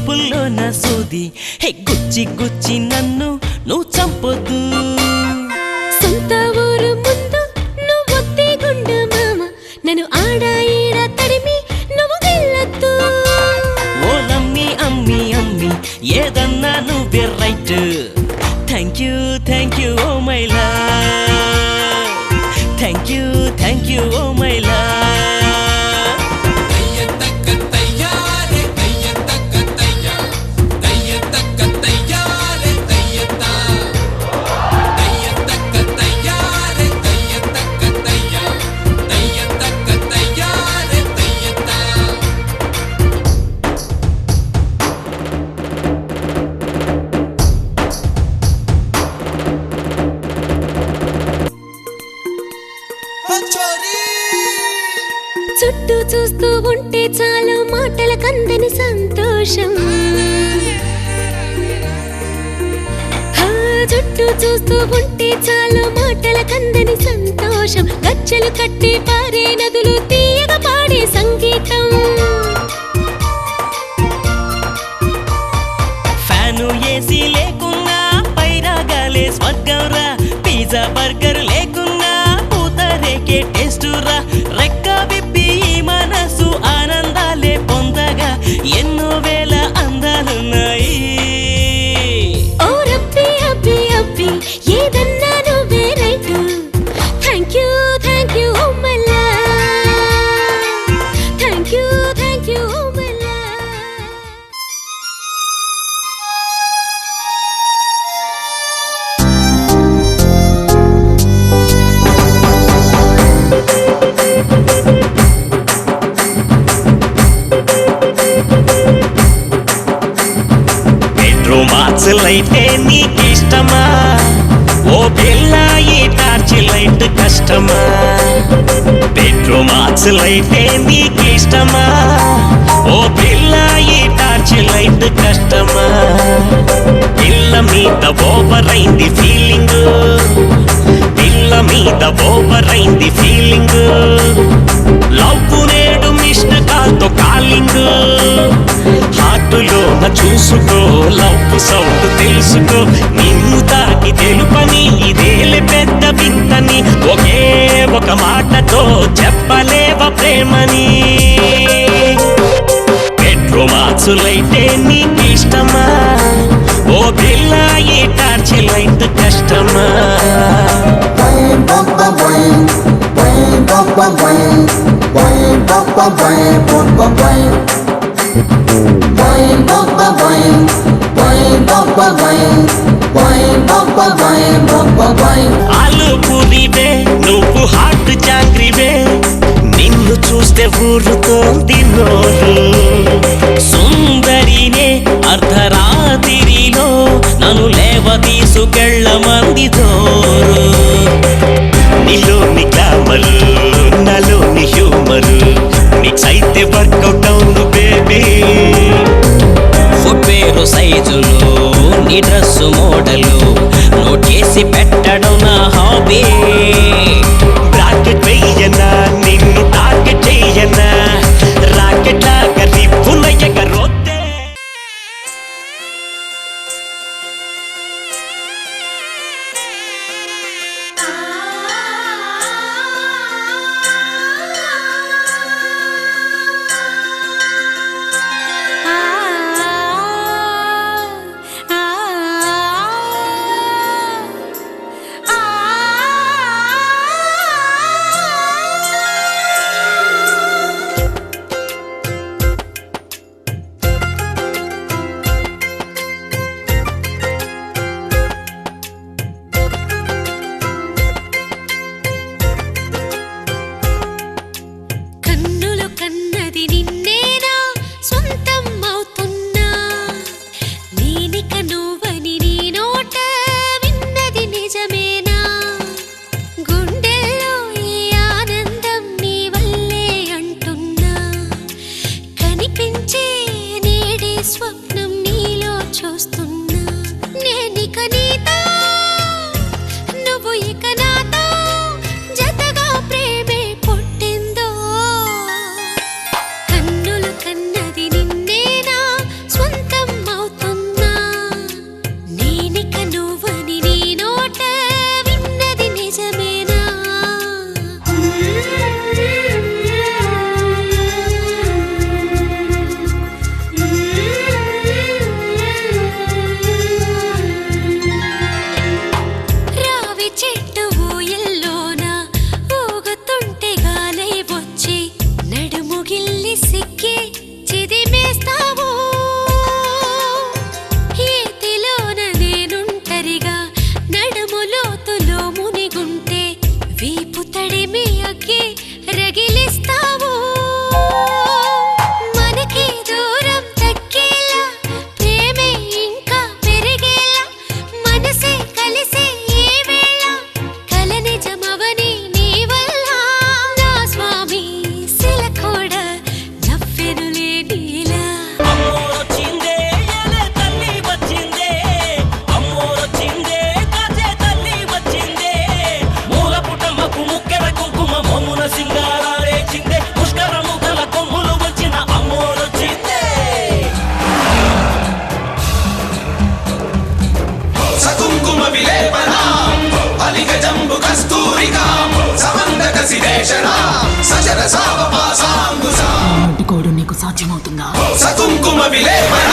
చూపుల్లో నా సోది హే గుచ్చి గుచ్చి నన్ను నువ్వు చంపొద్దు సొంత ఊరు ముందు నువ్వు గుండు మామ నన్ను ఆడా ఈడ తడిమి నువ్వు గెల్లొద్దు ఓ నమ్మి అమ్మి అమ్మి ఏదన్నా నువ్వే right thank you oh my love thank you oh my love చుట్టూ చూస్తూ ఉంటే చాలు మాటల కందని సంతోషం చుట్టూ చూస్తూ ఉంటే చాలు మాటల కందని సంతోషం గచ్చలు కట్టి పారే నదులు తీయగా పాడే సంగీతం ఫ్యాను ఏసీ లేకున్నా పైరాగాలే స్వర్గంరా పిజ్జా బర్గర్ లేకున్నా పూతరేకే టేస్టురా రెక్క విప్పి మనసు ఆనందాలే పొందగా ఎన్నో వేల అందాలున్నాయి ఓ రబ్బీ అబ్బి అబ్బి ఏదన్నా నువ్వే right thank you oh my love thank you oh my love మార్చులైతే నీకిష్టమా ఓ పిల్ల ఈ టార్చ్ లైట్ కష్టమా బెడ్రూమ్ మార్చులైతే నీకిష్టమా ఓ పిల్ల ఈ టార్చ్ లైట్ కష్టమా పిల్ల మీద ఓవర్ అయింది ఫీలింగ్ పిల్ల మీద ఓవర్ అయింది ఫీలింగ్ లవ్ నేడు మిస్డ్ కాల్తో కాలింగ్ హార్టులోన చూసుకో లవ్ సౌండ్ తెలుసుకో నిన్ను తాకి తెలుపని ఇదేలే పెద్ద వింతని ఒకే ఒక మాటతో చెప్పలేవ ప్రేమని బెడ్రూమ్ మార్చులైతే నీకిష్టమా ఓ పిల్ల ఈ టార్చ్ లైట్ కష్టమా ఆలు పూరివే నువ్వు హాట్ జాంగ్రివే నిన్ను చూస్తే ఊరుతోంది నోరు సుందరినే అర్ధరాత్రిలో నన్ను లేవ తీసుకెళ్ళమంది దోరు నీలోని గ్లామరు నాలోని హ్యూమరు మిక్స్ అయితే వర్కౌట్ అవును బేబీ ఫుట్వేర్ సైజులు నీ డ్రెస్సు మోడలు నోట్ చేసి పెట్టడం నా హాబీ బ్రాకెట్ వెయ్యనా నిన్ను టార్గెట్ చెయ్యనా రాకెట్ లాగా రిప్పున ఎగరొద్దే శివేశన సజన సావపాసాంబుజా అడ్డుకోవడం నీకు సాధ్యమవుతుందా సకుంకుమ విలేపన